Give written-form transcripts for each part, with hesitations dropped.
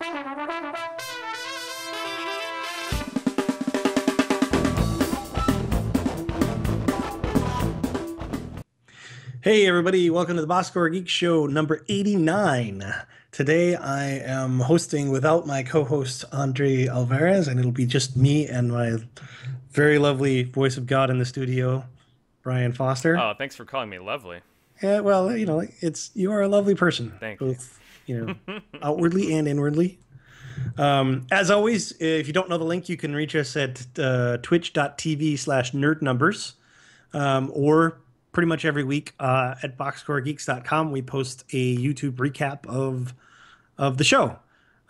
Hey everybody, welcome to the Boxscore Geeks show number 89. Today I am hosting without my co-host Andre Alvarez, and it'll be just me and my very lovely voice of God in the studio, Brian Foster. Oh, thanks for calling me lovely. Yeah, well, you are a lovely person, Thank you. both, outwardly and inwardly. As always, if you don't know the link, you can reach us at twitch.tv/nerdnumbers, or pretty much every week at boxscoregeeks.com. We post a YouTube recap of the show.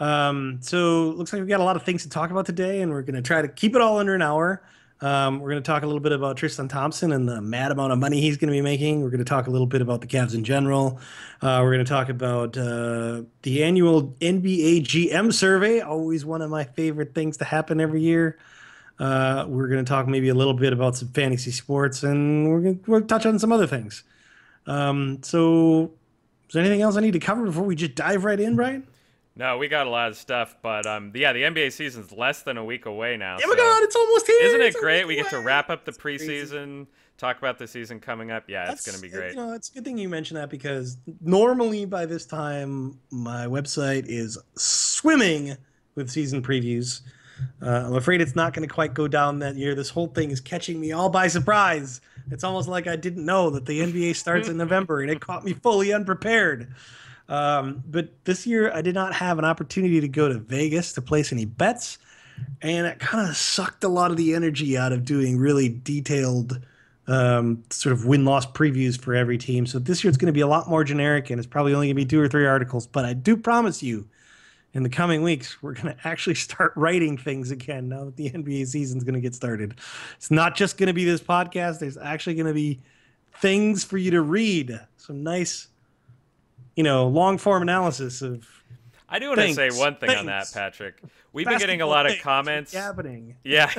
So it looks like we've got a lot of things to talk about today, and we're going to try to keep it all under an hour. We're going to talk a little bit about Tristan Thompson and the mad amount of money he's going to be making. We're going to talk a little bit about the Cavs in general. We're going to talk about the annual NBA GM survey, always one of my favorite things to happen every year. We're going to talk maybe a little bit about some fantasy sports, and we'll touch on some other things. So is there anything else I need to cover before we just dive right in, Brian? No, we got a lot of stuff, but yeah, the NBA season's less than a week away now. Oh my God, it's almost here! Isn't it great? We get to wrap up the preseason, talk about the season coming up. Yeah, it's going to be great. It's a good thing you mentioned that, because normally by this time my website is swimming with season previews. I'm afraid it's not going to quite go down that year. This whole thing is catching me all by surprise. It's almost like I didn't know that the NBA starts in November, and it caught me fully unprepared. But this year I did not have an opportunity to go to Vegas to place any bets, and it kind of sucked a lot of the energy out of doing really detailed sort of win-loss previews for every team. So this year it's going to be a lot more generic, and it's probably only going to be 2 or 3 articles. But I do promise you, in the coming weeks, we're going to actually start writing things again now that the NBA season is going to get started. It's not just going to be this podcast. There's actually going to be things for you to read. Some nice, long-form analysis of I do want to say one thing on that, Patrick. We've been getting a lot of comments. Happening. Yeah.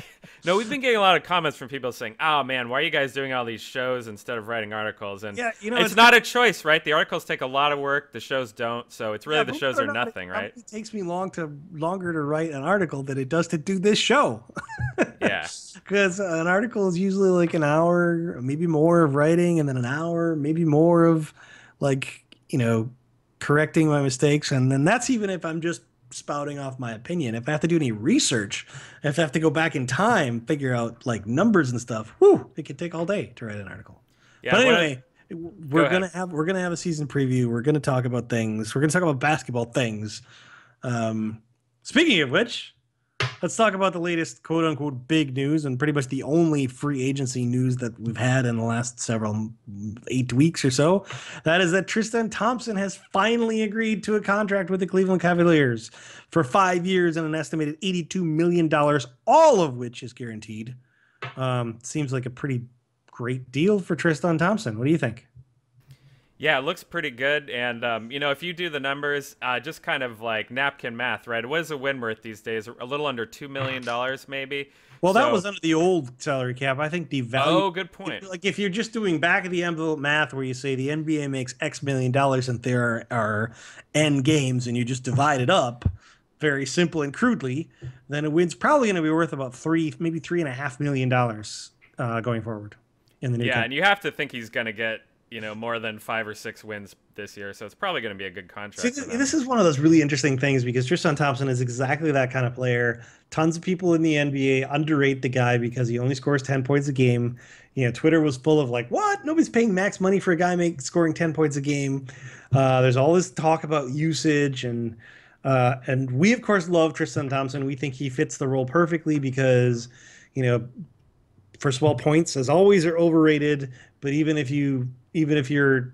No, we've been getting a lot of comments from people saying, oh, man, why are you guys doing all these shows instead of writing articles? And it's not a choice, right? The articles take a lot of work. The shows don't. So it's really the shows are nothing, right? It takes me longer to write an article than it does to do this show. Yeah. Because an article is usually like an hour, maybe more of writing, and then an hour, maybe more of correcting my mistakes. And then that's even if I'm just spouting off my opinion. If I have to do any research, if I have to go back in time, figure out like numbers and stuff, it could take all day to write an article. Yeah, but anyway, we're gonna have a season preview. We're gonna talk about things. We're gonna talk about basketball things. Speaking of which, let's talk about the latest quote unquote big news, and pretty much the only free agency news that we've had in the last 8 weeks or so. That is that Tristan Thompson has finally agreed to a contract with the Cleveland Cavaliers for 5 years and an estimated $82 million, all of which is guaranteed. Seems like a pretty great deal for Tristan Thompson. What do you think? Yeah, it looks pretty good. And, if you do the numbers, just kind of like napkin math, right? What is a win worth these days? A little under $2 million, maybe? Well, that was under the old salary cap. I think the value... Oh, good point. Like, if you're just doing back-of-the-envelope math where you say the NBA makes X million dollars and there are N games, and you just divide it up very simple and crudely, then a win's probably going to be worth about maybe $3.5 million going forward in the new cap. And you have to think he's going to get more than 5 or 6 wins this year. So it's probably going to be a good contract. See, this is one of those really interesting things, because Tristan Thompson is exactly that kind of player. Tons of people in the NBA underrate the guy because he only scores 10 points a game. Twitter was full of like, what? Nobody's paying max money for a guy scoring 10 points a game. There's all this talk about usage, and we of course love Tristan Thompson. We think he fits the role perfectly because, first of all, points as always are overrated. But even if you're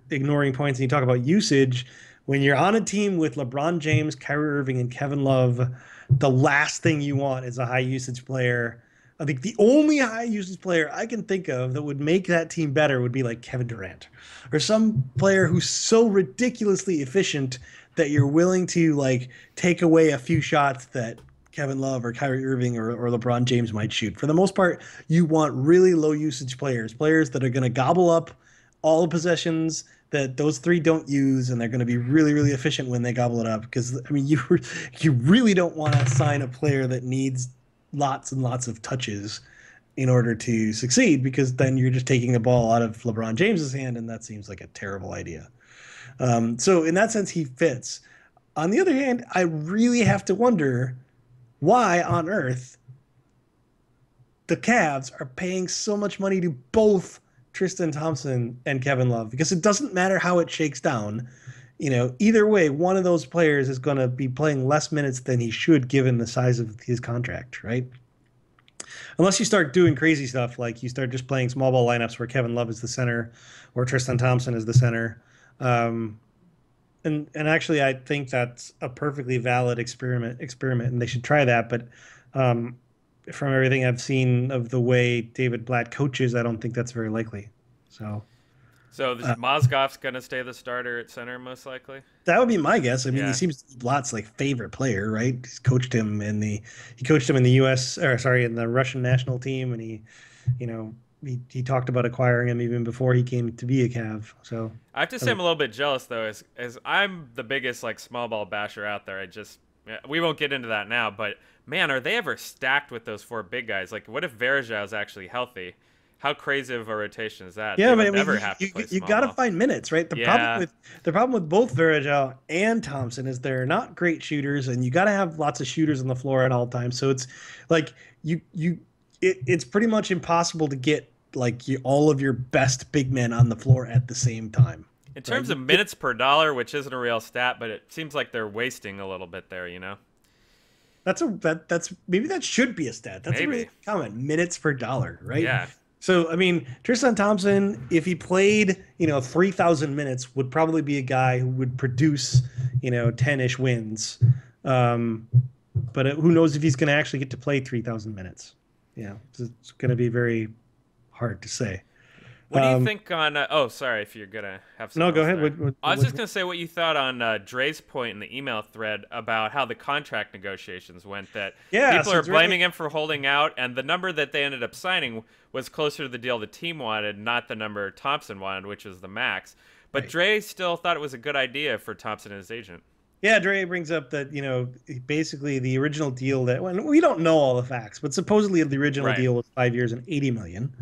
ignoring points and you talk about usage, when you're on a team with LeBron James, Kyrie Irving, and Kevin Love, the last thing you want is a high usage player. I think the only high usage player I can think of that would make that team better would be like Kevin Durant, or some player who's so ridiculously efficient that you're willing to like take away a few shots that Kevin Love or Kyrie Irving or LeBron James might shoot. For the most part, you want really low usage players that are going to gobble up all the possessions that those three don't use, and they're going to be really, really efficient when they gobble it up. Because I mean, you really don't want to sign a player that needs lots and lots of touches in order to succeed, because then you're just taking the ball out of LeBron James's hand, and that seems like a terrible idea. So in that sense, he fits. On the other hand, I really have to wonder why on earth the Cavs are paying so much money to both Tristan Thompson and Kevin Love, because it doesn't matter how it shakes down. Either way, one of those players is going to be playing less minutes than he should, given the size of his contract, right? Unless you start doing crazy stuff, like you start just playing small ball lineups where Kevin Love is the center or Tristan Thompson is the center. And actually, I think that's a perfectly valid experiment, and they should try that. But from everything I've seen of the way David Blatt coaches, I don't think that's very likely. So Mozgov's going to stay the starter at center, most likely? That would be my guess. I mean, he seems to be Blatt's favorite player, right? He's coached him in the U.S. or sorry, in the Russian national team, and he talked about acquiring him even before he came to be a Cav. So I have to say I'm a little bit jealous, though, as I'm the biggest small ball basher out there. We won't get into that now, but man, are they ever stacked with those four big guys? What if Verjao is actually healthy? How crazy of a rotation is that? Yeah, but I mean, you got to find minutes, right? The problem with both Verjao and Thompson is they're not great shooters, and you got to have lots of shooters on the floor at all times. So it's it's pretty much impossible to get all of your best big men on the floor at the same time. In terms of minutes per dollar, which isn't a real stat, but it seems like they're wasting a little bit there, That's maybe that should be a stat. That's maybe a really common minutes per dollar, right? Yeah. So I mean, Tristan Thompson, if he played 3,000 minutes, would probably be a guy who would produce 10-ish wins. But who knows if he's going to actually get to play 3,000 minutes? It's going to be very hard to say. What do you think on? Sorry, if you're gonna have some. No, go ahead. I was just gonna say what you thought on Dre's point in the email thread about how the contract negotiations went. That people are blaming him for holding out, and the number that they ended up signing was closer to the deal the team wanted, not the number Thompson wanted, which was the max. But right. Dre still thought it was a good idea for Thompson and his agent. Yeah, Dre brings up that basically the original deal we don't know all the facts, but supposedly the original deal was 5 years and $80 million.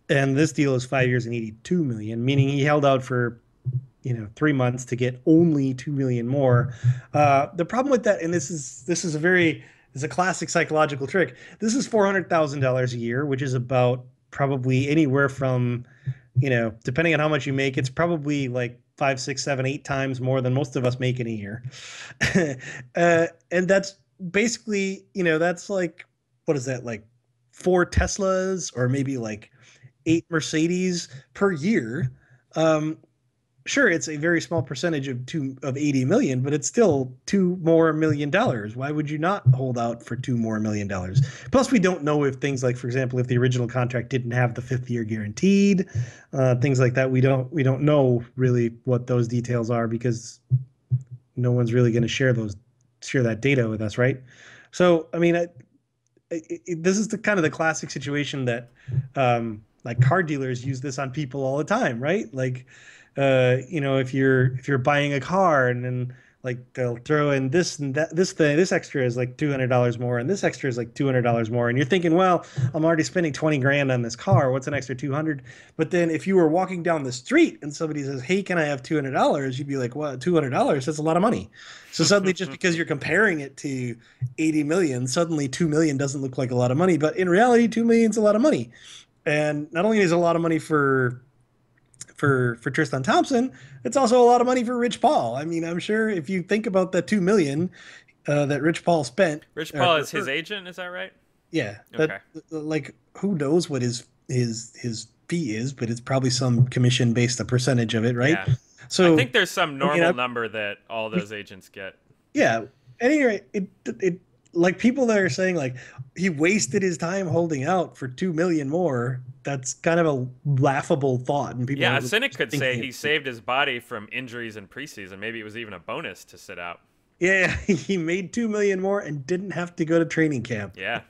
And this deal is 5 years and $82 million, meaning he held out for 3 months to get only $2 million more. The problem with that, and this is a classic psychological trick. This is $400,000 a year, which is about probably anywhere from, depending on how much you make, it's probably 5, 6, 7, 8 times more than most of us make in a year. And that's basically, that's what is that, 4 Teslas or maybe 8 Mercedes per year. Sure, it's a very small percentage of 80 million, but it's still $2 more million. Why would you not hold out for $2 more million? Plus, we don't know if things for example, if the original contract didn't have the 5th year guaranteed, things like that. We don't know really what those details are, because no one's really going to share that data with us, right? So, I mean, this is the kind of the classic situation that car dealers use this on people all the time, right? If you're buying a car and then they'll throw in this and that, this extra is $200 more, and this extra is $200 more, and you're thinking, well, I'm already spending 20 grand on this car. What's an extra 200? But then if you were walking down the street and somebody says, hey, can I have $200? You'd be like, what, $200? That's a lot of money. So suddenly, just because you're comparing it to 80 million, suddenly 2 million doesn't look like a lot of money. But in reality, 2 million is a lot of money. And not only is it a lot of money for Tristan Thompson, it's also a lot of money for Rich Paul. I mean, I'm sure if you think about the $2 million that Rich Paul spent. Rich Paul is his agent, is that right? Yeah. Okay. Who knows what his fee is, but it's probably some commission based a percentage of it, right? Yeah. So I think there's some normal number that all those agents get. Yeah. Anyway, it people that are saying he wasted his time holding out for 2 million more. That's kind of a laughable thought. And people, a cynic could say he saved his body from injuries in preseason. Maybe it was even a bonus to sit out. Yeah, he made 2 million more and didn't have to go to training camp. Yeah.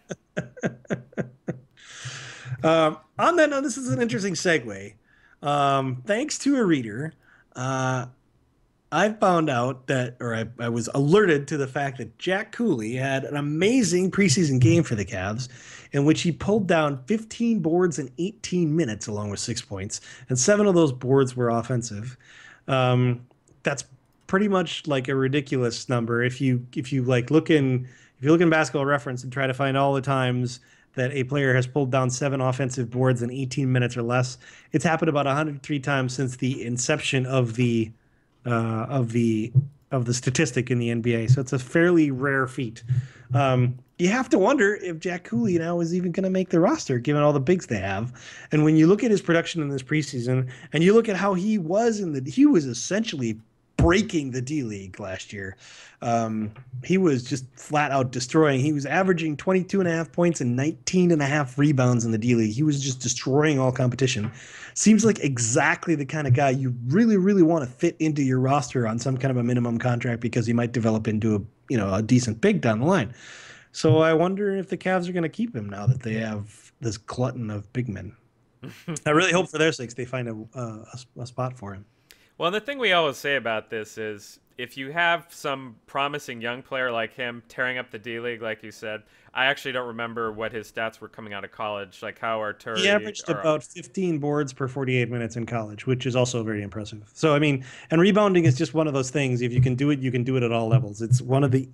On that note, this is an interesting segue. Thanks to a reader, uh, I found out that, or I was alerted to the fact that Jack Cooley had an amazing preseason game for the Cavs, in which he pulled down 15 boards in 18 minutes, along with 6 points, and 7 of those boards were offensive. That's pretty much like a ridiculous number. If you like if you look in Basketball Reference and try to find all the times that a player has pulled down 7 offensive boards in 18 minutes or less, it's happened about 103 times since the inception uh, of the of the statistic in the NBA. So it's a fairly rare feat. You have to wonder if Jack Cooley now is even going to make the roster, given all the bigs they have. And when you look at his production in this preseason, and you look at how he was essentially breaking the D League last year. He was just flat out destroying. He was averaging 22 and a half points and 19 and a half rebounds in the D League. He was just destroying all competition. Seems like exactly the kind of guy you really, really want to fit into your roster on some kind of a minimum contract, because he might develop into a decent big down the line. So I wonder if the Cavs are going to keep him now that they have this glutton of big men. I really hope for their sakes they find a spot for him. Well, the thing we always say about this is if you have some promising young player like him tearing up the D League, like you said, I actually don't remember what his stats were coming out of college, like how Arturi. He averaged about 15 boards per 48 minutes in college, which is also very impressive. So, I mean, and rebounding is just one of those things. If you can do it, you can do it at all levels. It's one of the,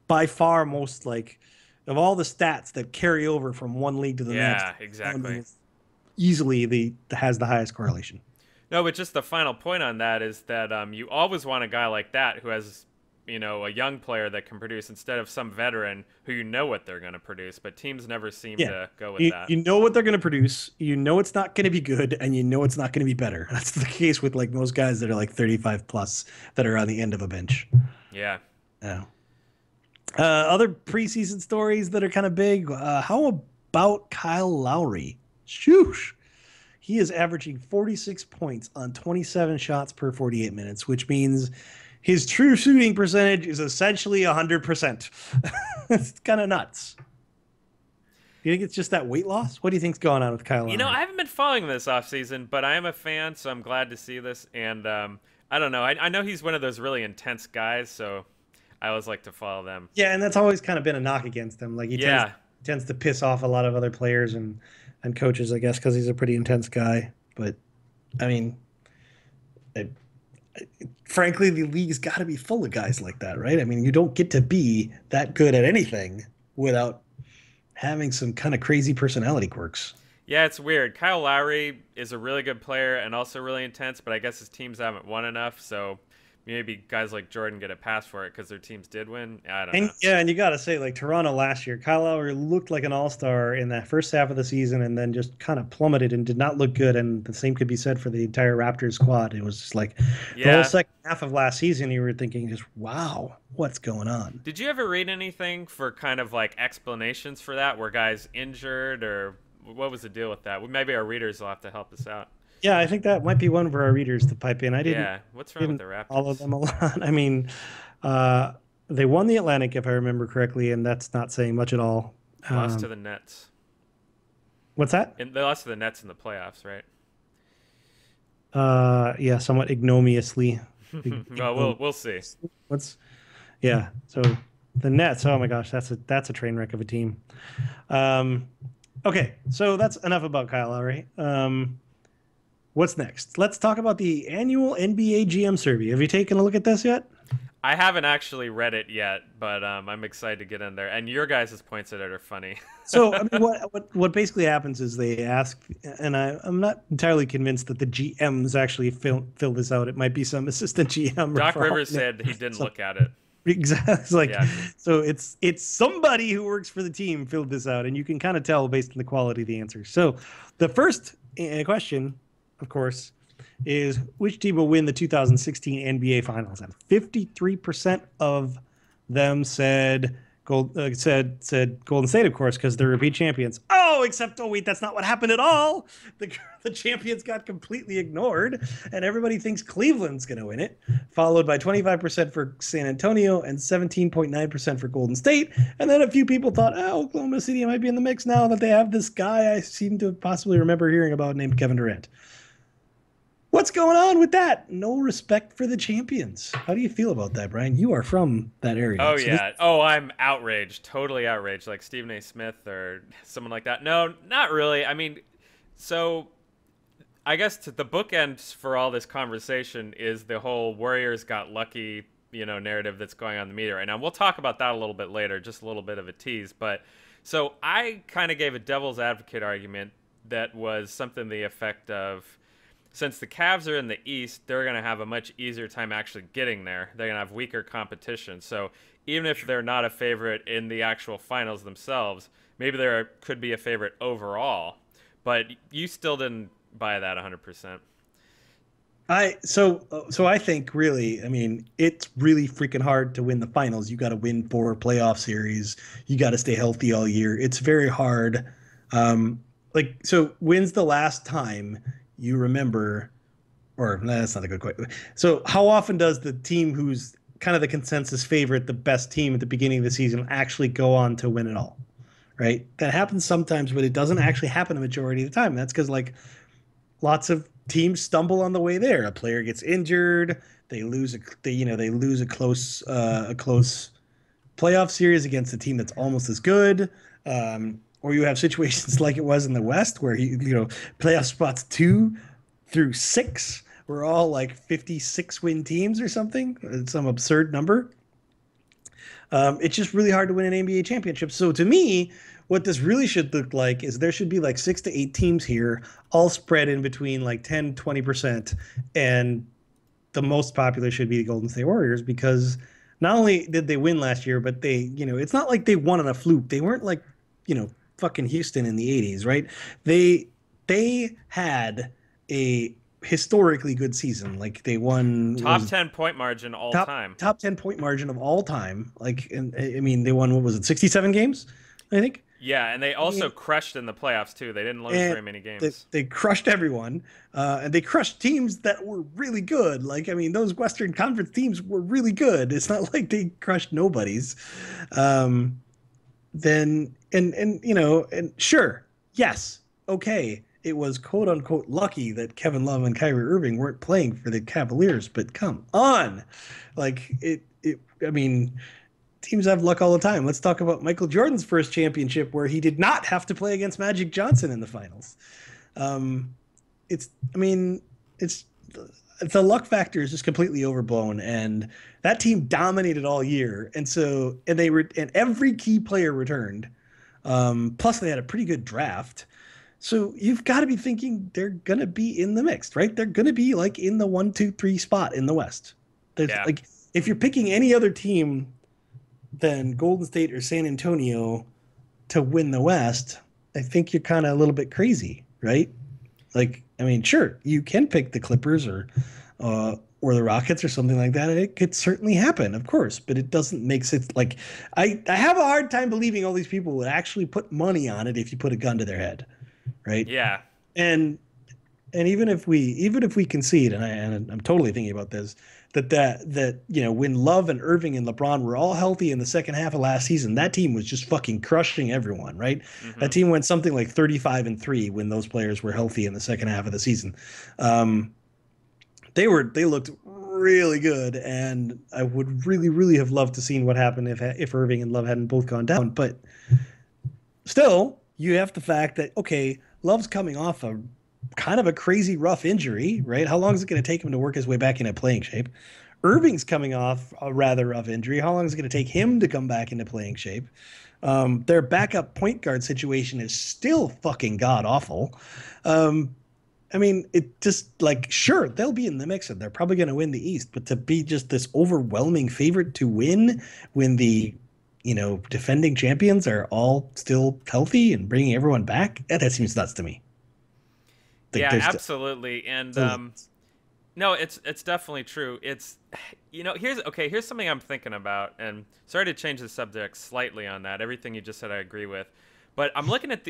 by far most, like, of all the stats that carry over from one league to the next. Yeah, exactly. Easily has the highest correlation. No, but just the final point on that is that you always want a guy like that who has, a young player that can produce instead of some veteran who what they're going to produce. But teams never seem to go with that. You know what they're going to produce. You know it's not going to be good, and you know it's not going to be better. That's the case with like most guys that are like 35 plus that are on the end of a bench. Yeah. Yeah. Other preseason stories that are kind of big. How about Kyle Lowry? Shoosh. He is averaging 46 points on 27 shots per 48 minutes, which means his true shooting percentage is essentially 100%. It's kind of nuts. Do you think it's just that weight loss? What do you think's going on with Kyle Lowry? I haven't been following this offseason, but I am a fan, so I'm glad to see this. And I don't know. I know he's one of those really intense guys, so I always like to follow them. Yeah, and that's always kind of been a knock against him. Like he tends to piss off a lot of other players and coaches, I guess, because he's a pretty intense guy. But, I mean, frankly, the league's got to be full of guys like that, right? I mean, you don't get to be that good at anything without having some kind of crazy personality quirks. Yeah, it's weird. Kyle Lowry is a really good player and also really intense, but I guess his teams haven't won enough, so maybe guys like Jordan get a pass for it because their teams did win. I don't know. Yeah, and you got to say, like Toronto last year, Kyle Lowry looked like an all-star in that first half of the season and then just kind of plummeted and did not look good. And the same could be said for the entire Raptors squad. It was just like the whole second half of last season, you were thinking just, wow, what's going on? Did you ever read anything for kind of like explanations for that? Were guys injured or what was the deal with that? Well, maybe our readers will have to help us out. Yeah, I think that might be one for our readers to pipe in. I didn't. Yeah, what's wrong with the Raptors? Follow them a lot. I mean, they won the Atlantic, if I remember correctly, and that's not saying much at all. Lost to the Nets. What's that? They lost to the Nets in the playoffs, right? Yeah, somewhat ignominiously. Well, we'll see. So the Nets. Oh my gosh, that's a train wreck of a team. Okay, so that's enough about Kyle Lowry. What's next? Let's talk about the annual NBA GM survey. Have you taken a look at this yet? I haven't actually read it yet, but I'm excited to get in there. And your guys' points at it are funny. So, I mean, what basically happens is they ask, and I'm not entirely convinced that the GMs actually fill this out. It might be some assistant GM. Doc Rivers said he didn't look at it. Exactly. So it's somebody who works for the team filled this out, and you can kind of tell based on the quality of the answers. So the first question, of course, is which team will win the 2016 NBA Finals? And 53% of them said Golden State, of course, because they're repeat champions. Oh, wait, that's not what happened at all. The champions got completely ignored, and everybody thinks Cleveland's going to win it, followed by 25% for San Antonio and 17.9% for Golden State. And then a few people thought, Oklahoma City might be in the mix now that they have this guy I seem to possibly remember hearing about named Kevin Durant. going on with that? No respect for the champions. How do you feel about that, Brian? You are from that area. Oh So this, yeah. Oh, I'm outraged. Totally outraged. Like Stephen A. Smith or someone like that. No, not really. I mean, so I guess the bookend for all this conversation is the whole Warriors got lucky, narrative that's going on in the media right now. We'll talk about that a little bit later, just a little bit of a tease. But so I kind of gave a devil's advocate argument that was something to the effect of, since the Cavs are in the East, they're going to have a much easier time actually getting there. They're going to have weaker competition. So even if they're not a favorite in the actual finals themselves, maybe there could be a favorite overall. But you still didn't buy that 100%. So I think really, I mean, it's really freaking hard to win the finals. You got to win 4 playoff series. You got to stay healthy all year. It's very hard. So when's the last time you remember, or that's not a good question. So how often does the team who's kind of the consensus favorite, the best team at the beginning of the season, actually go on to win it all? Right? That happens sometimes, but it doesn't actually happen a majority of the time. That's because like lots of teams stumble on the way there. A player gets injured, they lose they lose a close playoff series against a team that's almost as good. Or you have situations like it was in the West where playoff spots 2 through 6 were all like 56 win teams or something, some absurd number. It's just really hard to win an NBA championship. So to me, what this really should look like is there should be like 6 to 8 teams here, all spread in between like 10, 20%. And the most popular should be the Golden State Warriors, because not only did they win last year, but it's not like they won on a fluke. They weren't like, fucking Houston in the 80s, right? They had a historically good season. Like they won top 10 point margin all time. Top 10 point margin of all time. Like, and I mean, they won, what was it, 67 games, I think? Yeah, and they also crushed in the playoffs too. They didn't lose very many games. They crushed everyone, and they crushed teams that were really good. Like, I mean, those Western Conference teams were really good. It's not like they crushed nobodies. And sure, yes, okay, it was quote unquote lucky that Kevin Love and Kyrie Irving weren't playing for the Cavaliers, but come on, like I mean, teams have luck all the time. Let's talk about Michael Jordan's first championship where he did not have to play against Magic Johnson in the finals. It's the luck factor is just completely overblown, and that team dominated all year. And every key player returned. Plus they had a pretty good draft. So you've got to be thinking they're going to be in the mix, right? They're going to be like in the 1, 2, 3 spot in the West. Like if you're picking any other team than Golden State or San Antonio to win the West, I think you're kind of a little bit crazy, right? Like, I mean, sure, you can pick the Clippers or the Rockets or something like that. It could certainly happen, of course, but it doesn't make sense. Like, I have a hard time believing all these people would actually put money on it if you put a gun to their head, right? Yeah. And even if we concede, and I'm totally thinking about this, that when Love and Irving and LeBron were all healthy in the second half of last season, that team was just fucking crushing everyone, right? Mm-hmm. That team went something like 35-3 when those players were healthy in the second half of the season. They looked really good, and I would really, really have loved to seen what happened if Irving and Love hadn't both gone down. But still, you have the fact that, okay, Love's coming off a kind of a crazy rough injury, right? How long is it going to take him to work his way back into playing shape? Irving's coming off a rather rough injury. How long is it going to take him to come back into playing shape? Their backup point guard situation is still fucking god awful. I mean, it just like, sure, they'll be in the mix and they're probably going to win the East, but to be just this overwhelming favorite to win when the defending champions are all still healthy and bringing everyone back, that seems nuts to me. Yeah, absolutely. And no, it's definitely true. It's here's something I'm thinking about, and sorry to change the subject slightly on that. Everything you just said I agree with. But I'm looking at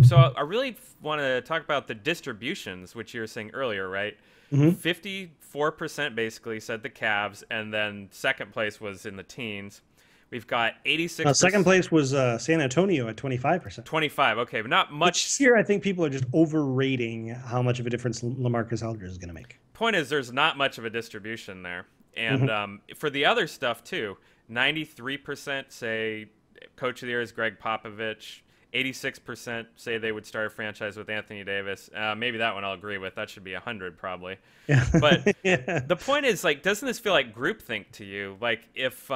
so I really want to talk about the distributions, which you were saying earlier, right? Mm-hmm. 54% basically said the Cavs, and then second place was in the teens, We've got 86%. Second place was San Antonio at 25%. 25, okay, but not much. Which here, I think people are just overrating how much of a difference LaMarcus Aldridge is going to make. Point is, there's not much of a distribution there. And for the other stuff, too, 93% say Coach of the Year is Greg Popovich. 86% say they would start a franchise with Anthony Davis. Maybe that one I'll agree with. That should be 100 probably. Yeah. But the point is, like, doesn't this feel like groupthink to you? Like, if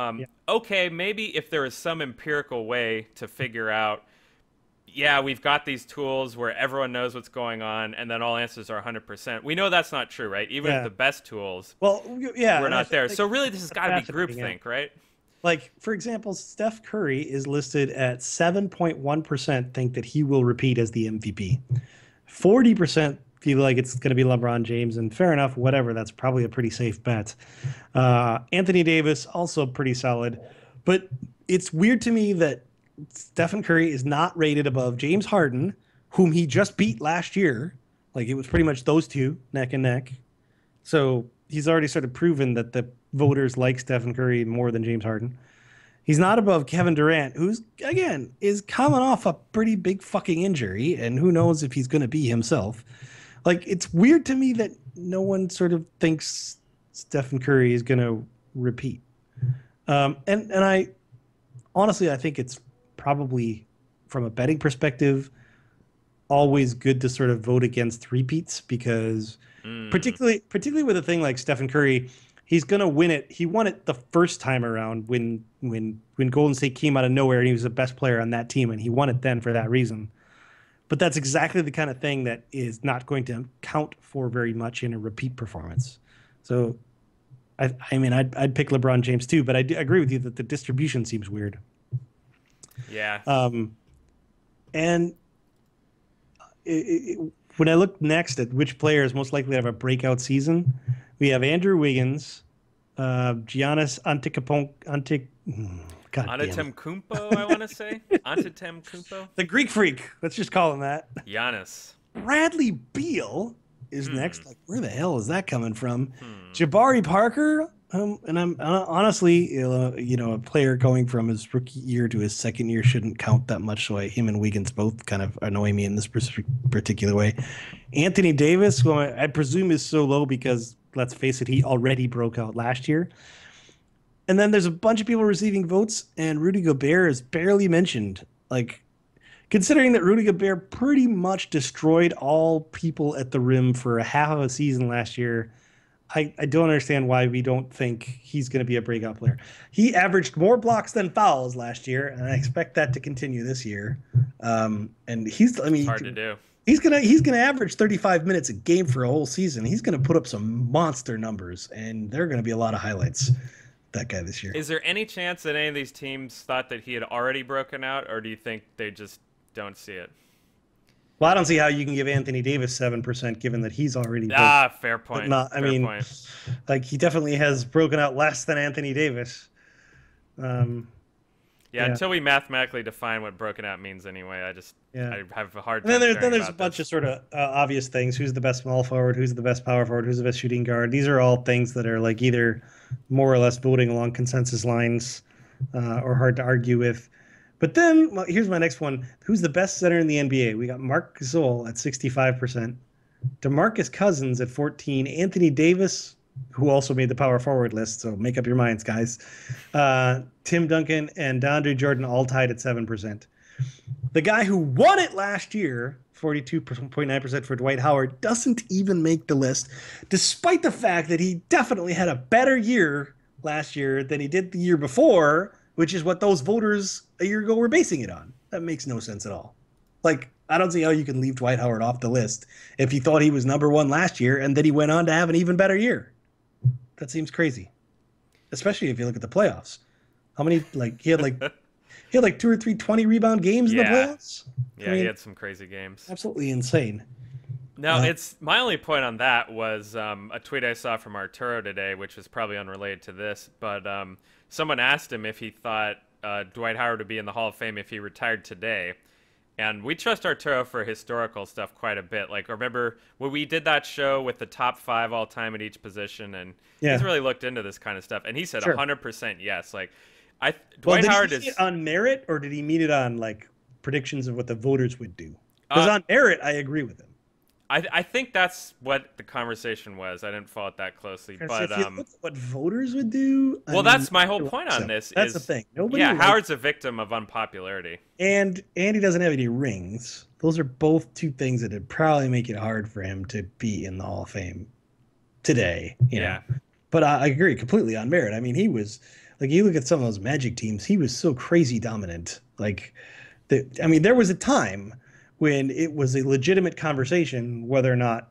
okay, maybe if there is some empirical way to figure out, yeah, we've got these tools where everyone knows what's going on, and then all answers are 100%. We know that's not true, right? Even if the best tools, we're not there. So really, this has got to be groupthink, right? Like, for example, Steph Curry is listed at 7.1% think that he will repeat as the MVP. 40% feel like it's going to be LeBron James, and fair enough, whatever. That's probably a pretty safe bet. Anthony Davis, also pretty solid. But it's weird to me that Stephen Curry is not rated above James Harden, whom he just beat last year. Like, it was pretty much those two, neck and neck. So he's already sort of proven that the voters like Stephen Curry more than James Harden. He's not above Kevin Durant, who's, again, is coming off a pretty big fucking injury, and who knows if he's going to be himself. Like, it's weird to me that no one sort of thinks Stephen Curry is going to repeat. And I honestly, I think it's probably, from a betting perspective, always good to sort of vote against repeats, because particularly with a thing like Stephen Curry, he's going to win it. He won it the first time around when Golden State came out of nowhere and he was the best player on that team, and he won it then for that reason. But that's exactly the kind of thing that is not going to count for very much in a repeat performance. So, I mean, I'd pick LeBron James too, but I agree with you that the distribution seems weird. Yeah. And when I look next at which player is most likely to have a breakout season, we have Andrew Wiggins, Giannis Antetokounmpo, I want to say. Antetokounmpo? The Greek Freak. Let's just call him that. Giannis. Bradley Beal is next. Like, where the hell is that coming from? Jabari Parker. And I'm honestly, a player going from his rookie year to his second year shouldn't count that much. So him and Wiggins both kind of annoy me in this particular way. Anthony Davis, who I presume is so low because, let's face it, he already broke out last year. And then there's a bunch of people receiving votes, and Rudy Gobert is barely mentioned. Like, considering that Rudy Gobert pretty much destroyed all people at the rim for a half of a season last year, I don't understand why we don't think he's going to be a breakout player. He averaged more blocks than fouls last year, and I expect that to continue this year. And it's hard to do. He's gonna average 35 minutes a game for a whole season. He's gonna put up some monster numbers, and there are gonna be a lot of highlights. That guy this year. Is there any chance that any of these teams thought that he had already broken out, or do you think they just don't see it? Well, I don't see how you can give Anthony Davis 7%, given that he's already fair point. Fair point. Like, he definitely has broken out less than Anthony Davis. Until we mathematically define what broken out means anyway, I have a hard time. And then there's a bunch of sort of obvious things. Who's the best small forward? Who's the best power forward? Who's the best shooting guard? These are all things that are like either more or less voting along consensus lines or hard to argue with. But then, here's my next one. Who's the best center in the NBA? We got Marc Gasol at 65%, DeMarcus Cousins at 14%, Anthony Davis, who also made the power forward list, so make up your minds, guys. Tim Duncan and DeAndre Jordan all tied at 7%. The guy who won it last year, 42.9% for Dwight Howard, doesn't even make the list, despite the fact that he definitely had a better year last year than he did the year before, which is what those voters a year ago were basing it on. That makes no sense at all. Like, I don't see how you can leave Dwight Howard off the list if you thought he was number one last year and then he went on to have an even better year. That seems crazy, especially if you look at the playoffs. How many, like, he had 2 or 3 20 rebound games in the playoffs. Yeah, he had some crazy games. Absolutely insane. No, it's my only point on that was a tweet I saw from Arturo today, which was probably unrelated to this, but someone asked him if he thought Dwight Howard would be in the Hall of Fame if he retired today. And we trust Arturo for historical stuff quite a bit. Like, remember when we did that show with the top 5 all time at each position, and he's really looked into this kind of stuff. And he said 100% yes. Like, Well, Dwight did he Howard mean is. it on merit or did he mean it on like predictions of what the voters would do? Because on merit, I agree with him. I think that's what the conversation was. I didn't follow it that closely, Because but if you look at what voters would do, I well, mean, that's my whole I don't point think on so. this. That's the Is thing. Nobody yeah, likes, Howard's a victim of unpopularity, and he doesn't have any rings. Those are both two things that would probably make it hard for him to be in the Hall of Fame today. Yeah. But I agree completely on merit. I mean, he was like you look at some of those Magic teams, he was so crazy dominant. Like, I mean, there was a time when it was a legitimate conversation whether or not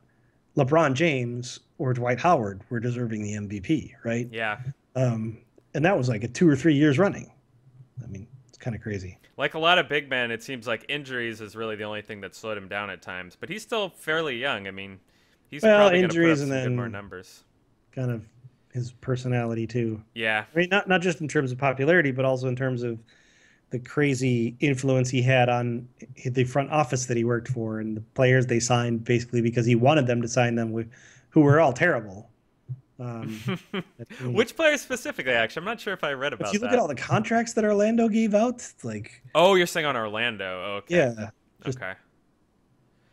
LeBron James or Dwight Howard were deserving the MVP, right? Yeah. Um, and that was like a 2 or 3 years running. I mean, it's kind of crazy. Like a lot of big men, it seems like injuries is really the only thing that slowed him down at times. But he's still fairly young. I mean, he's probably going to put up some good more numbers. Kind of his personality too. Yeah. I mean, not just in terms of popularity, but also in terms of the crazy influence he had on the front office that he worked for and the players they signed basically because he wanted them to sign them with, who were all terrible. Which players specifically? Actually, I'm not sure if I read about that. If you look at all the contracts that Orlando gave out, it's like you're saying on Orlando? Okay. Yeah. Okay.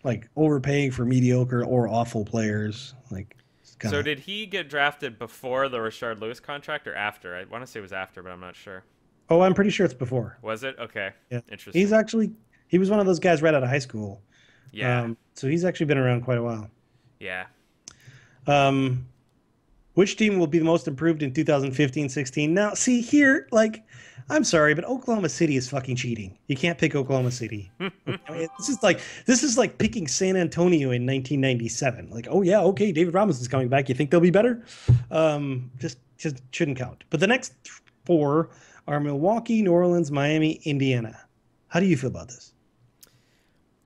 Like overpaying for mediocre or awful players. Like. So did he get drafted before the Rashard Lewis contract or after? I want to say it was after, but I'm not sure. Oh, I'm pretty sure it's before. Was it? Okay. Yeah. Interesting. He was one of those guys right out of high school. Yeah. So he's actually been around quite a while. Yeah. Which team will be the most improved in 2015-16? Now, see here, like, I'm sorry, but Oklahoma City is fucking cheating. You can't pick Oklahoma City. I mean, this is like picking San Antonio in 1997. Like, oh yeah, okay, David Robinson's coming back. You think they'll be better? Just shouldn't count. But the next 4 are Milwaukee, New Orleans, Miami, Indiana. How do you feel about this?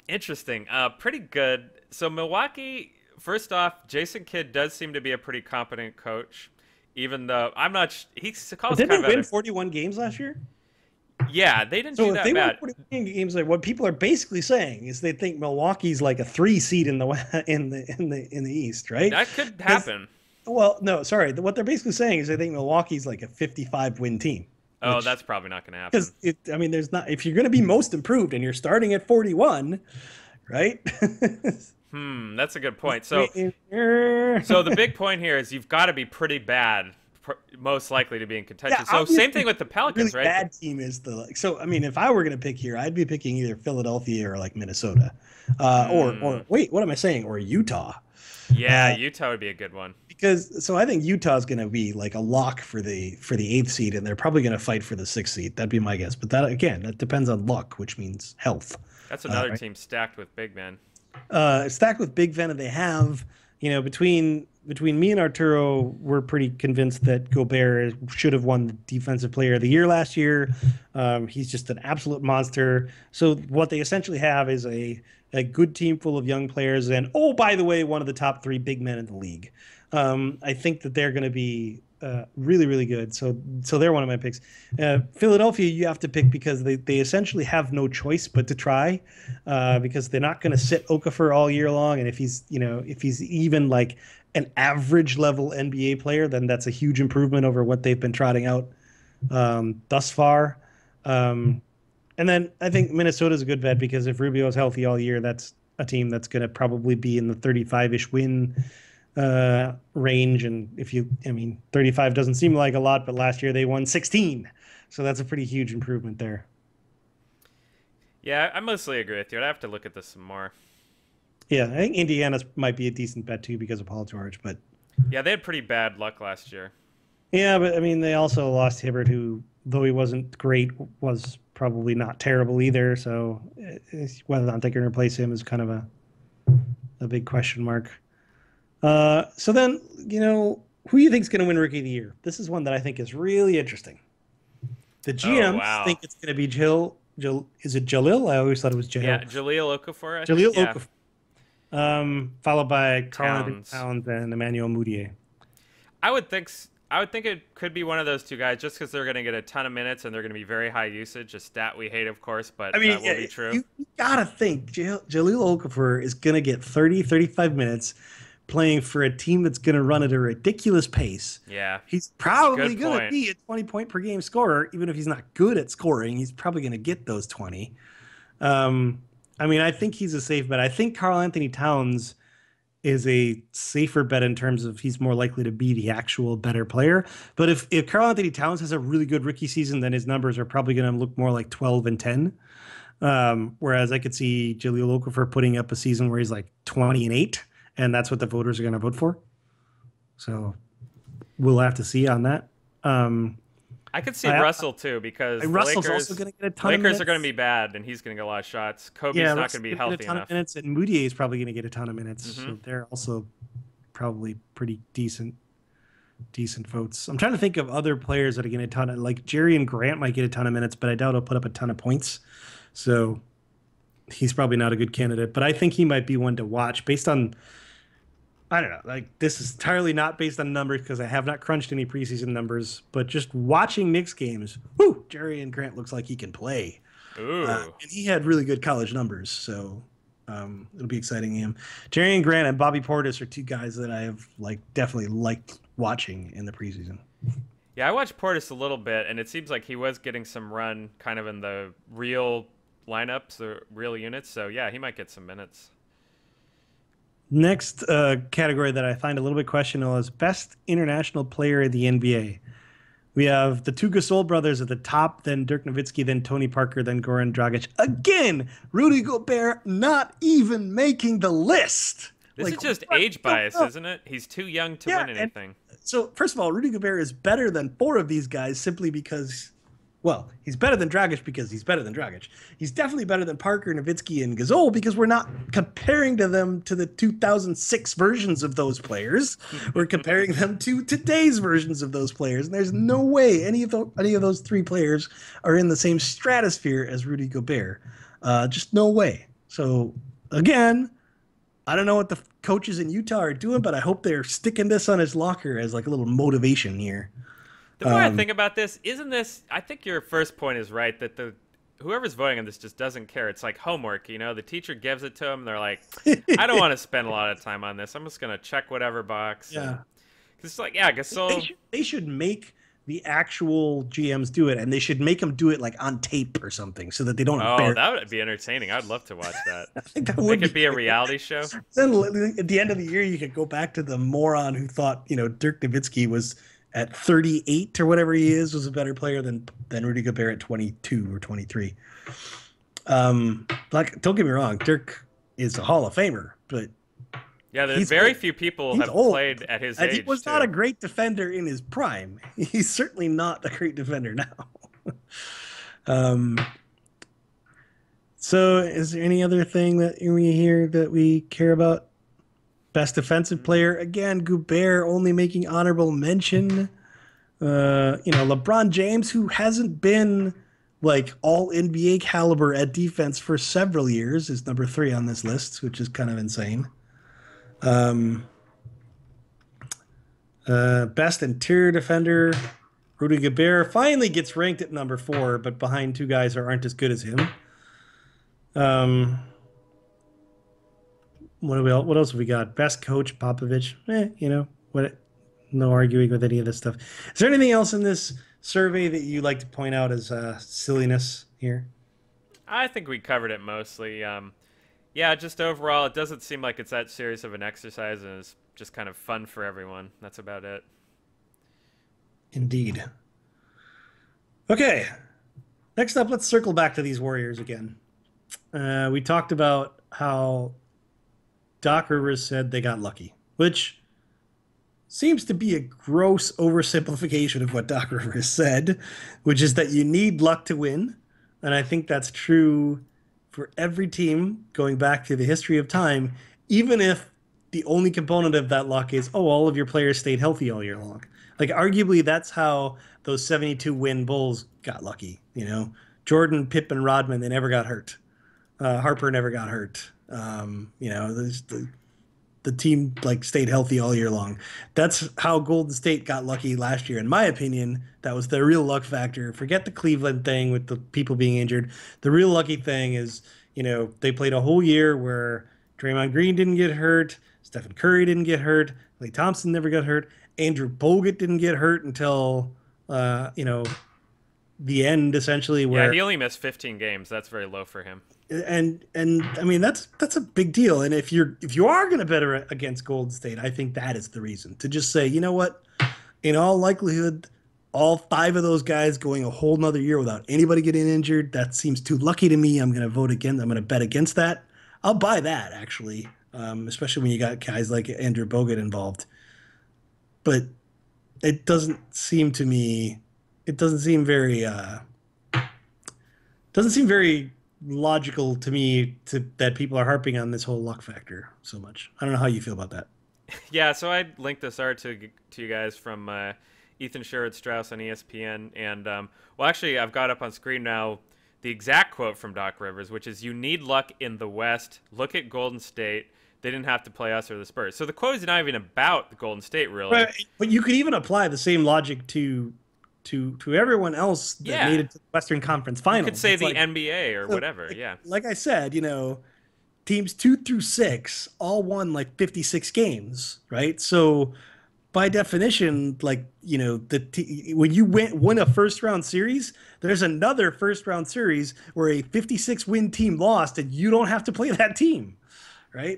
Interesting. Pretty good. So Milwaukee. First off, Jason Kidd does seem to be a pretty competent coach, even though I'm not. He calls. Didn't they win 41 games last year? Yeah, they didn't do that bad. So if they won 41 games, like what people are basically saying is they think Milwaukee's like a 3 seed in the East, right? That could happen. Well, no, sorry. What they're basically saying is they think Milwaukee's like a 55-win team. Oh, that's probably not going to happen. Because I mean, there's not. If you're going to be most improved and you're starting at 41, right? That's a good point. So the big point here is you've got to be pretty bad, most likely to be in contention. So same thing with the Pelicans, really right? Bad team is so. I mean, if I were going to pick here, I'd be picking either Philadelphia or like Minnesota, or wait, what am I saying? Or Utah. Yeah, Utah would be a good one. Because I think Utah's going to be like a lock for the 8th seed, and they're probably going to fight for the 6th seed. That'd be my guess. But that depends on luck, which means health. That's another team stacked with big men. Stacked with big men, and they have, between me and Arturo, we're pretty convinced that Gobert should have won the Defensive Player of the Year last year. He's just an absolute monster. So what they essentially have is a good team full of young players, and by the way, one of the top 3 big men in the league. I think that they're going to be really, really good. So they're one of my picks. Philadelphia, you have to pick because they essentially have no choice but to try, because they're not going to sit Okafor all year long. And if he's even like an average level NBA player, then that's a huge improvement over what they've been trotting out thus far. And then I think Minnesota's a good bet because if Rubio's healthy all year, that's a team that's going to probably be in the 35-ish win range. And 35 doesn't seem like a lot, but last year they won 16. So that's a pretty huge improvement there. Yeah, I mostly agree with you. I'd have to look at this some more. Yeah, I think Indiana might be a decent bet too because of Paul George, but yeah, they had pretty bad luck last year. Yeah, but I mean, they also lost Hibbert, who, though he wasn't great, was probably not terrible either. So whether or not they can replace him is kind of a big question mark. So then, who do you think is going to win Rookie of the Year? This is one that I think is really interesting. The GMs think it's going to be is it Jalil? I always thought it was Jalil. Yeah, Jalil Okafor. Okafor. Followed by Towns and Emmanuel Mudiay. I would think it could be one of those two guys just because they're going to get a ton of minutes and they're going to be very high usage, a stat we hate, of course, but that will be true. You got to think Jalil Okafor is going to get 30, 35 minutes, playing for a team that's going to run at a ridiculous pace. Yeah. He's probably going to be a 20-point per game scorer, even if he's not good at scoring. He's probably going to get those 20. I mean, I think he's a safe bet. I think Karl Anthony Towns is a safer bet in terms of he's more likely to be the actual better player. But if Karl Anthony Towns has a really good rookie season, then his numbers are probably going to look more like 12 and 10. Whereas I could see Jahlil Okafor putting up a season where he's like 20 and 8, and that's what the voters are going to vote for. So we'll have to see on that. I could see Russell too, because Russell's also going to get a ton of minutes. Lakers are going to be bad, and he's going to get a lot of shots. Kobe's not going to be healthy enough. Minutes, and Moutier is probably going to get a ton of minutes. So they're also probably pretty decent votes. I'm trying to think of other players that are getting a ton of, like Jerry and Grant might get a ton of minutes, but I doubt he'll put up a ton of points. So he's probably not a good candidate. But I think he might be one to watch based on, I don't know, like this is entirely not based on numbers because I have not crunched any preseason numbers, but just watching Knicks games, whoo, Jerry and Grant looks like he can play. And he had really good college numbers, so it'll be exciting him. Jerry and Grant and Bobby Portis are two guys that I have definitely liked watching in the preseason. Yeah, I watched Portis a little bit, and it seems like he was getting some run kind of in the real lineups, the real units. So yeah, he might get some minutes. Next category that I find a little bit questionable is best international player in the NBA. We have the two Gasol brothers at the top, then Dirk Nowitzki, then Tony Parker, then Goran Dragic. Again, Rudy Gobert not even making the list. This is just age bias, isn't it? He's too young to win anything. So, first of all, Rudy Gobert is better than 4 of these guys simply because, well, he's better than Dragic because he's better than Dragic. He's definitely better than Parker, Nowitzki, and Gasol because we're not comparing to them to the 2006 versions of those players. We're comparing them to today's versions of those players. And there's no way any of those 3 players are in the same stratosphere as Rudy Gobert. Just no way. So, again, I don't know what the coaches in Utah are doing, but I hope they're sticking this on his locker as like a little motivation here. The more I think about this, isn't this? I think your first point is right that whoever's voting on this just doesn't care. It's like homework, you know. The teacher gives it to them. They're like, I don't want to spend a lot of time on this. I'm just gonna check whatever box. Yeah, because it's like, yeah, Gasol. They should make the actual GMs do it, and they should make them do it like on tape or something, so that they don't. Oh, that would be entertaining. I'd love to watch that. I think that would be a reality show. Then at the end of the year, you could go back to the moron who thought Dirk Nowitzki was at 38 or whatever he is was a better player than Rudy Gobert at 22 or 23. Like, don't get me wrong, Dirk is a Hall of Famer, but yeah, there's very few people have played at his age. He was not a great defender in his prime. He's certainly not a great defender now. So is there any other thing that we hear that we care about? Best defensive player, again, Gobert only making honorable mention. LeBron James, who hasn't been like all NBA caliber at defense for several years, is number 3 on this list, which is kind of insane. Best interior defender, Rudy Gobert finally gets ranked at number 4, but behind 2 guys who aren't as good as him. What else have we got? Best coach, Popovich. No arguing with any of this stuff. Is there anything else in this survey that you like to point out as silliness here? I think we covered it mostly. Yeah, just overall, it doesn't seem like it's that serious of an exercise, and it's just kind of fun for everyone. That's about it. Indeed. Okay. Next up, let's circle back to these Warriors again. We talked about how Doc Rivers said they got lucky, which seems to be a gross oversimplification of what Doc Rivers said, which is that you need luck to win. And I think that's true for every team going back to the history of time, even if the only component of that luck is, all of your players stayed healthy all year long. Like, arguably, that's how those 72-win Bulls got lucky. Jordan, Pip, and Rodman, they never got hurt. Harper never got hurt. The team stayed healthy all year long. That's how Golden State got lucky last year. In my opinion, that was the real luck factor. Forget the Cleveland thing with the people being injured. The real lucky thing is, they played a whole year where Draymond Green didn't get hurt. Stephen Curry didn't get hurt. Klay Thompson never got hurt. Andrew Bogut didn't get hurt until the end, essentially, Yeah, where he only missed 15 games. That's very low for him. and I mean that's a big deal. And if you are going to bet against Golden State, I think that is the reason to just say, you know what, in all likelihood, all five of those guys going a whole nother year without anybody getting injured, that seems too lucky to me. I'm going to vote against. I'm going to bet against that. I'll buy that, actually, especially when you got guys like Andrew Bogut involved. But it doesn't seem to me. It doesn't seem very logical to me that people are harping on this whole luck factor so much. I don't know how you feel about that. Yeah, so I linked this art to you guys from Ethan Sherwood-Strauss on ESPN, and well, actually, I've got up on screen now the exact quote from Doc Rivers, which is, "You need luck in the West. Look at Golden State. They didn't have to play us or the Spurs." So the quote is not even about the Golden State, really. Right, but you could even apply the same logic to everyone else that made it to the Western Conference Finals. You could say the NBA or whatever. Yeah. Like I said, teams 2 through 6 all won like 56 games, right? So by definition, like, when you win a first round series, there's another first round series where a 56 win team lost and you don't have to play that team, right?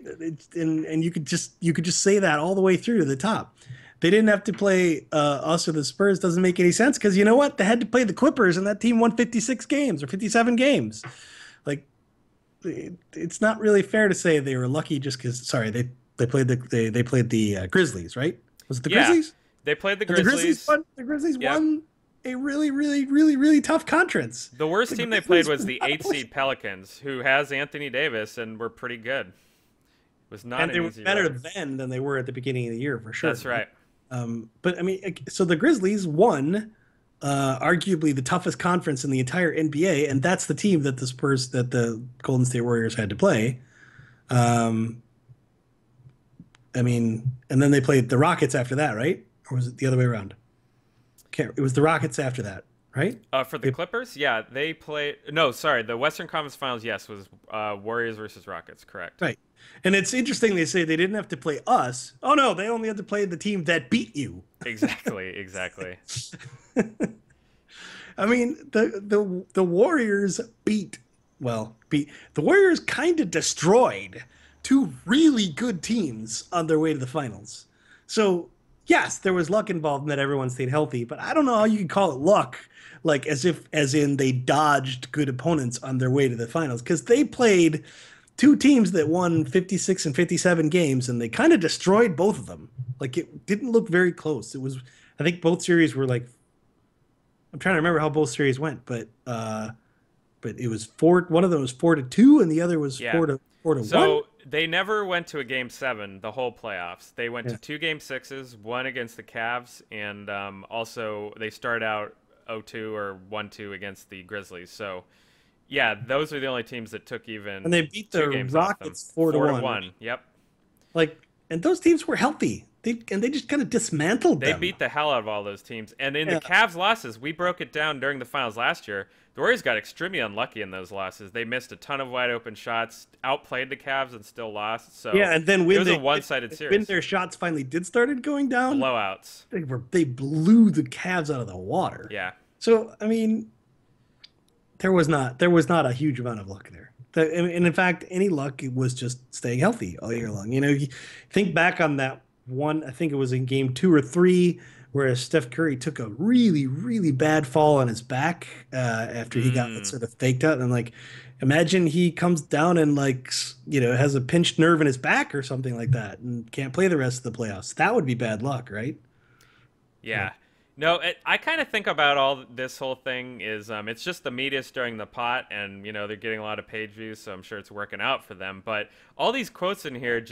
And you could just say that all the way through to the top. They didn't have to play us or the Spurs. Doesn't make any sense because you know what? They had to play the Clippers, and that team won 56 games or 57 games. Like, it's not really fair to say they were lucky just because. Sorry, they played the Grizzlies, right? Was it the Grizzlies? They played the Grizzlies. The Grizzlies won a really, really, really, really tough conference. The worst team they played was the 8th seed Pelicans, who has Anthony Davis and were pretty good. It was not and an they were easy better road. then than they were at the beginning of the year, for sure. That's right. But I mean, so the Grizzlies won arguably the toughest conference in the entire NBA, and that's the team that the Golden State Warriors had to play. I mean, and then they played the Rockets after that, right? Or was it the other way around? It was the Rockets after that, right? For the Clippers, yeah, they played. No, sorry, the Western Conference Finals, yes, was Warriors versus Rockets, correct? Right. And it's interesting they say they didn't have to play us. Oh no, they only had to play the team that beat you. Exactly. I mean, the Warriors the Warriors kind of destroyed two really good teams on their way to the finals. So yes, there was luck involved in that everyone stayed healthy, but I don't know how you can call it luck, like as in they dodged good opponents on their way to the finals, because they played two teams that won 56 and 57 games, and they kind of destroyed both of them. Like, it didn't look very close. It was, I think both series were like, I'm trying to remember how both series went, but it was one of them was 4-2 and the other was 4-1. So they never went to a game 7 the whole playoffs. They went to 2 game 6s, one against the Cavs, and also they start out 0-2 or 1-2 against the Grizzlies. So yeah, those are the only teams that took even. And they beat the Rockets 4-1. Yep. Like, and those teams were healthy. They just kind of dismantled them. They beat the hell out of all those teams. And in the Cavs losses, we broke it down during the finals last year. The Warriors got extremely unlucky in those losses. They missed a ton of wide open shots, outplayed the Cavs, and still lost. So yeah, and then when it was a one-sided series. When their shots finally did started going down, blowouts. They blew the Cavs out of the water. Yeah. So I mean, there was not a huge amount of luck there. And in fact, any luck was just staying healthy all year long. You think back on that one, I think it was in game 2 or 3, where Steph Curry took a really, really bad fall on his back after he got sort of faked out. And like, imagine he comes down and has a pinched nerve in his back or something like that and can't play the rest of the playoffs. That would be bad luck, right? Yeah. No, I kind of think about all this whole thing is it's just the media stirring the pot, and they're getting a lot of page views, so I'm sure it's working out for them. But all these quotes in here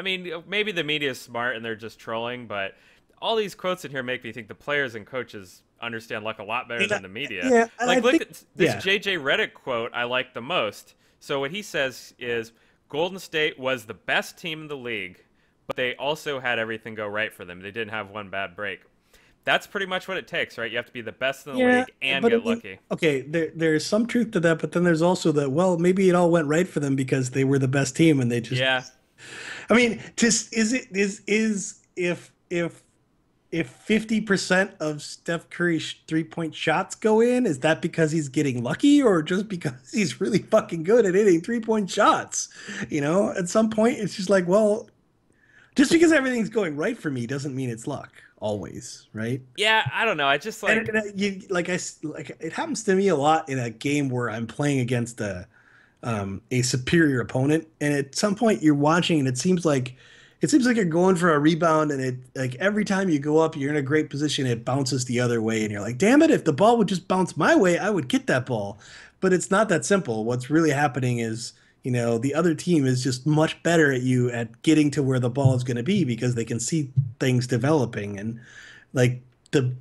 maybe the media is smart and they're just trolling, but all these quotes in here make me think the players and coaches understand luck a lot better than the media. Yeah, look at this JJ Redick quote I like the most. So what he says is, Golden State was the best team in the league, but they also had everything go right for them. They didn't have one bad break. That's pretty much what it takes, right? You have to be the best in the league and get lucky. Okay, there's some truth to that, but then there's also maybe it all went right for them because they were the best team and they just... Yeah. I mean, just is if 50% of Steph Curry's 3-point shots go in, is that because he's getting lucky or just because he's really fucking good at hitting 3-point shots? At some point it's just like, well, just because everything's going right for me doesn't mean it's luck always, right? Yeah, I don't know. I just And like it happens to me a lot in a game where I'm playing against a superior opponent, and at some point you're watching, and it seems like you're going for a rebound, and it like every time you go up, you're in a great position, it bounces the other way, and you're like, damn it, if the ball would just bounce my way, I would get that ball. But it's not that simple. What's really happening is, the other team is just much better at you at getting to where the ball is going to be because they can see things developing, and like the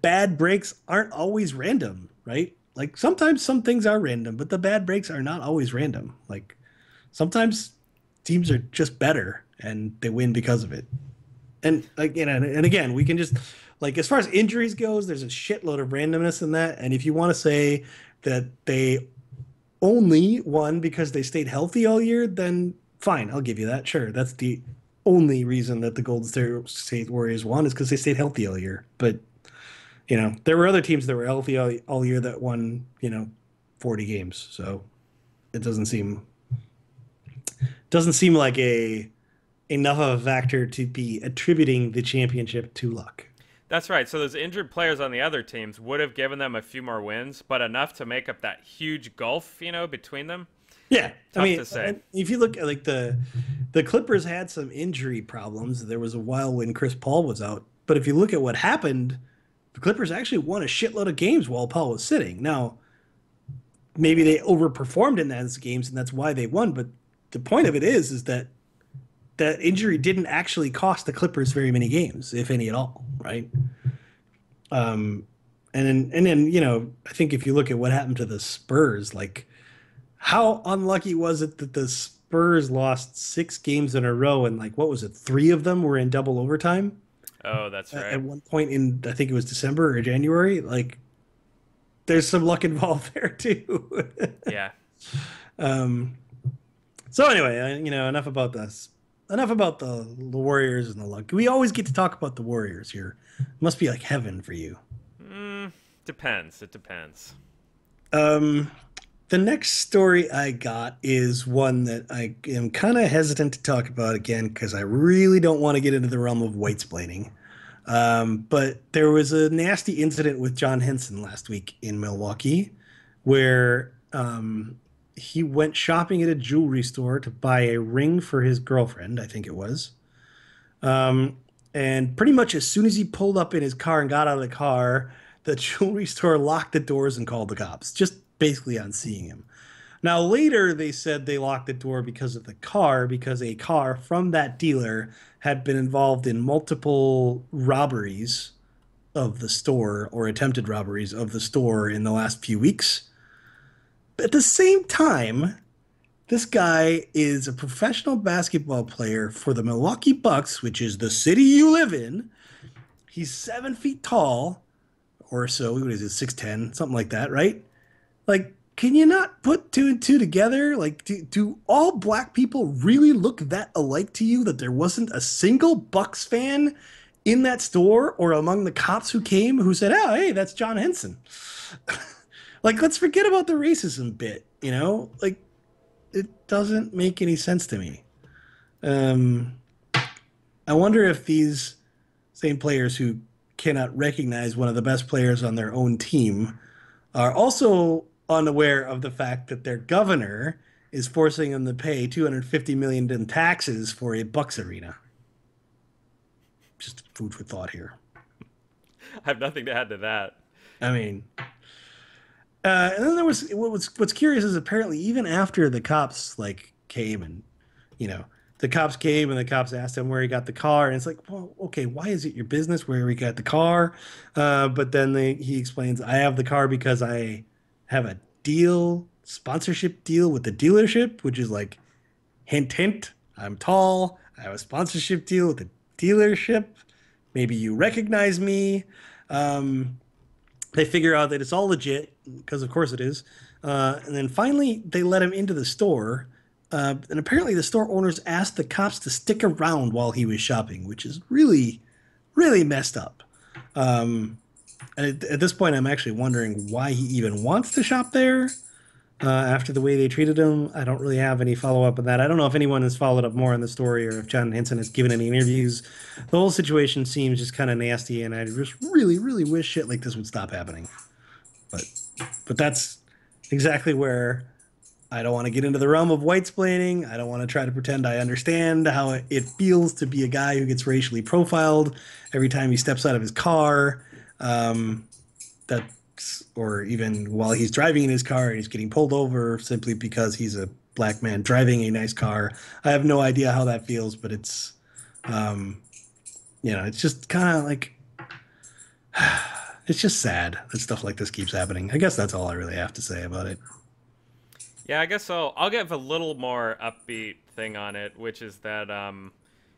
bad breaks aren't always random, right? Like sometimes some things are random, but the bad breaks are not always random. Like sometimes teams are just better and they win because of it. And again, and again, we can just like as far as injuries goes, there's a shitload of randomness in that. And if you want to say that they only won because they stayed healthy all year, then fine, I'll give you that. Sure, that's the only reason that the Golden State Warriors won is because they stayed healthy all year. But there were other teams that were healthy all year that won 40 games. So it doesn't seem like a enough of a factor to be attributing the championship to luck. that's right. So those injured players on the other teams would have given them a few more wins, but enough to make up that huge gulf, between them. Yeah, I Tough mean, to say. if you look at like the Clippers had some injury problems. There was a while when Chris Paul was out, but if you look at what happened, the Clippers actually won a shitload of games while Paul was sitting. Now, maybe they overperformed in those games, and that's why they won. But the point of it is that that injury didn't actually cost the Clippers very many games, if any at all, right? Um, and then I think if you look at what happened to the Spurs, like how unlucky was it that the Spurs lost 6 games in a row, and like what was it, 3 of them were in double overtime Oh, that's at right. one point in I think it was December or January. Like there's some luck involved there too. Yeah. um, so anyway, enough about this. Enough about the Warriors and the luck. We always get to talk about the Warriors here. It must be like heaven for you. Mm, depends. It depends. Um, the next story I got is one that I am kind of hesitant to talk about again because I really don't want to get into the realm of white splaining. But there was a nasty incident with John Henson last week in Milwaukee where he went shopping at a jewelry store to buy a ring for his girlfriend, I think it was. Um, and pretty much as soon as he pulled up in his car and got out of the car, the jewelry store locked the doors and called the cops, just basically on seeing him. Now, later they said they locked the door because of the car, because a car from that dealer had been involved in multiple robberies of the store or attempted robberies of the store in the last few weeks. But at the same time, this guy is a professional basketball player for the Milwaukee Bucks, which is the city you live in. He's 7 feet tall or so. What is it, 6'10", something like that, right? Like, can you not put two and two together? Like, do all black people really look that alike to you that there wasn't a single Bucks fan in that store or among the cops who came who said, oh, hey, that's John Henson? Like, let's forget about the racism bit, Like, it doesn't make any sense to me. Um, I wonder if these same players who cannot recognize one of the best players on their own team are also unaware of the fact that their governor is forcing them to pay 250 million in taxes for a Bucks arena. Just food for thought here. I have nothing to add to that. I mean, and then there was what's curious is apparently even after the cops like came and you know the cops came and the cops asked him where he got the car, and it's like, well, okay, why is it your business where he got the car? But then he explains, I have the car because I have a sponsorship deal with the dealership, which is like, hint hint, I'm tall, I have a sponsorship deal with the dealership, maybe you recognize me. They figure out that it's all legit because of course it is, and then finally they let him into the store, And apparently the store owners asked the cops to stick around while he was shopping, which is really, really messed up. Um, at this point, I'm actually wondering why he even wants to shop there. After the way they treated him, I don't really have any follow up on that. I don't know if anyone has followed up more on the story or if John Henson has given any interviews. The whole situation seems just kind of nasty, and I just really, really wish shit like this would stop happening. But, but that's exactly where I don't want to get into the realm of whitesplaining. I don't want to try to pretend I understand how it feels to be a guy who gets racially profiled every time he steps out of his car. That or even while he's driving in his car and he's getting pulled over simply because he's a black man driving a nice car. I have no idea how that feels, but it's, it's just kind of like, it's just sad that stuff like this keeps happening. I guess that's all I really have to say about it. Yeah, I guess I'll give a little more upbeat thing on it, which is that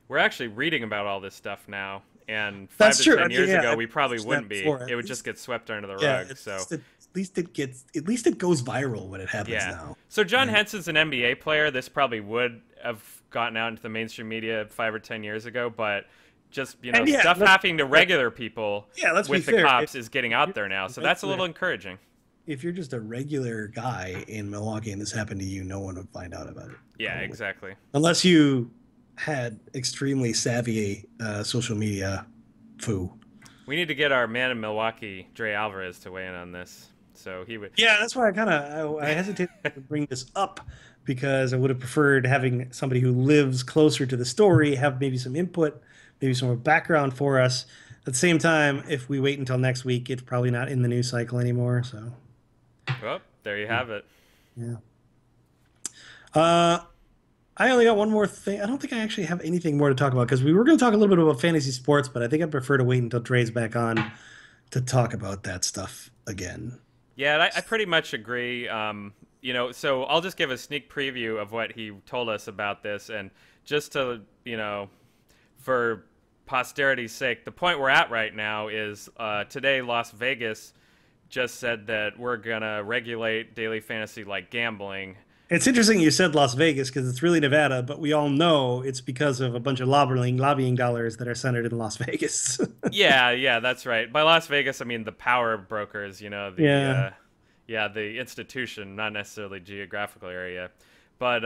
we're actually reading about all this stuff now. And That's to true. 10 years ago, we probably wouldn't be. It would just get swept under the rug. So at least it goes viral when it happens now. So John Henson's an NBA player. This probably would have gotten out into the mainstream media 5 or 10 years ago, but just stuff happening to regular people with the cops is getting out there now. So that's a little encouraging. If you're just a regular guy in Milwaukee and this happened to you, no one would find out about it. Yeah, probably. Exactly. Unless you had extremely savvy social media foo. We need to get our man in Milwaukee, Dre Alvarez, to weigh in on this. So he would. Yeah, that's why I hesitate to bring this up because I would have preferred having somebody who lives closer to the story have maybe some input, maybe some more background for us. At the same time, if we wait until next week, it's probably not in the news cycle anymore. So. Well, there you have it. Yeah. I only got one more thing. I don't think I actually have anything more to talk about because we were going to talk a little bit about fantasy sports, but I think I'd prefer to wait until Dre's back on to talk about that stuff again. Yeah, I pretty much agree. So I'll just give a sneak preview of what he told us about this. And just to, for posterity's sake, the point we're at right now is today Las Vegas just said that we're going to regulate daily fantasy like gambling. It's interesting you said Las Vegas because it's really Nevada, but we all know it's because of a bunch of lobbying dollars that are centered in Las Vegas. Yeah, that's right. By Las Vegas, I mean the power brokers, the institution, not necessarily geographical area. But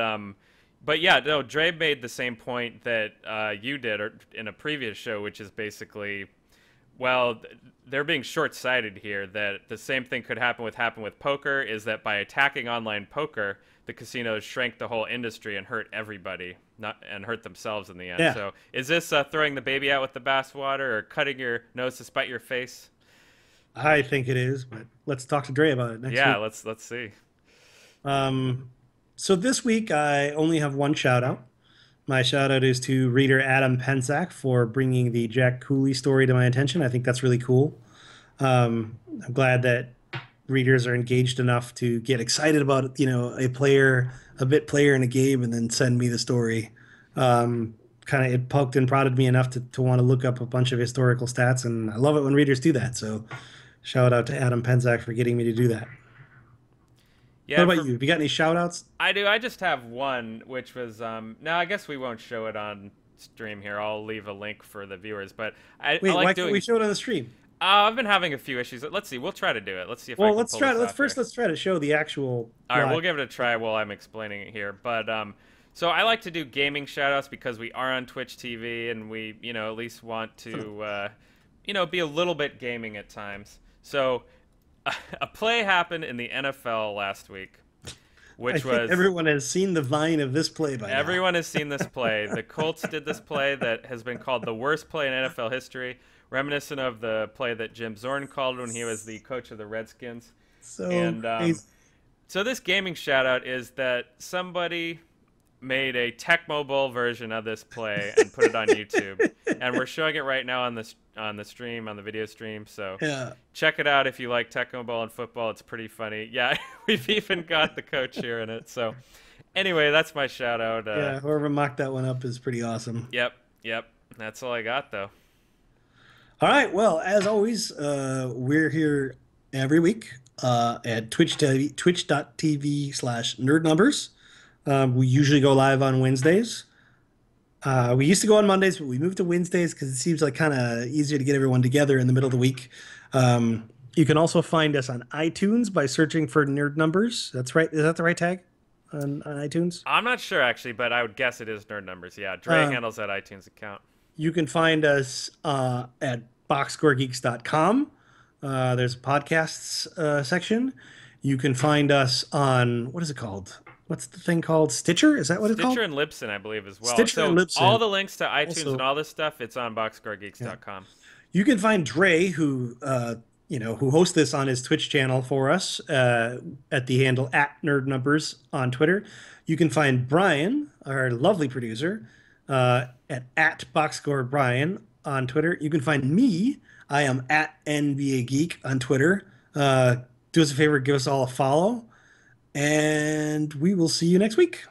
yeah, no, Dre made the same point that you did in a previous show, which is basically, well, they're being short-sighted here, that the same thing could happen with poker, is that by attacking online poker, the casinos shrank the whole industry and hurt everybody, and hurt themselves in the end. Yeah. So is this throwing the baby out with the bathwater or cutting your nose to spite your face? I think it is, but let's talk to Dre about it next week. Yeah, let's see. So this week I only have one shout-out. My shout-out is to reader Adam Pensack for bringing the Jack Cooley story to my attention. I think that's really cool. I'm glad that readers are engaged enough to get excited about, a bit player in a game and then send me the story. It poked and prodded me enough to want to look up a bunch of historical stats, and I love it when readers do that. So shout out to Adam Pensack for getting me to do that. Yeah, what about you? Have you got any shout outs? I do. I just have one, which was, no, I guess we won't show it on stream here. I'll leave a link for the viewers, but why can't we show it on the stream? I've been having a few issues. Let's see. We'll try to do it. Let's see if let's try to show the actual. All right, we'll give it a try while I'm explaining it here. But so I like to do gaming shoutouts because we are on Twitch TV and we, at least want to, be a little bit gaming at times. So a play happened in the NFL last week, which was everyone has seen the vine of this play by now. Everyone has seen this play. The Colts did this play that has been called the worst play in NFL history, reminiscent of the play that Jim Zorn called when he was the coach of the Redskins. So this gaming shout out is that somebody made a Tech Mobile version of this play and put it on YouTube, and we're showing it right now on the stream, on the video stream. So check it out if you like Tech Mobile and football. It's pretty funny. Yeah, we've even got the coach here in it. So anyway, that's my shout out. Whoever mocked that one up is pretty awesome. Yep. That's all I got though. All right. Well, as always, we're here every week at twitch.tv/nerdnumbers. We usually go live on Wednesdays. We used to go on Mondays, but we moved to Wednesdays because it seems like kind of easier to get everyone together in the middle of the week. You can also find us on iTunes by searching for Nerd Numbers. That's right. Is that the right tag on iTunes? I'm not sure actually, but I would guess it is Nerd Numbers. Yeah, Dre handles that iTunes account. You can find us at boxscoregeeks.com. There's a podcasts section. You can find us on, what is it called? What's the thing called? Stitcher? Is that what it's called? Stitcher and Libsyn, I believe, as well. Stitcher so and Libsyn. All the links to iTunes Also, and all this stuff, it's on boxscoregeeks.com. Yeah. You can find Dre, who who hosts this on his Twitch channel for us at the handle @NerdNumbers on Twitter. You can find Brian, our lovely producer, at @BoxscoreBrian on Twitter. You can find me. I am at NBA Geek on Twitter. Do us a favor, give us all a follow, and we will see you next week.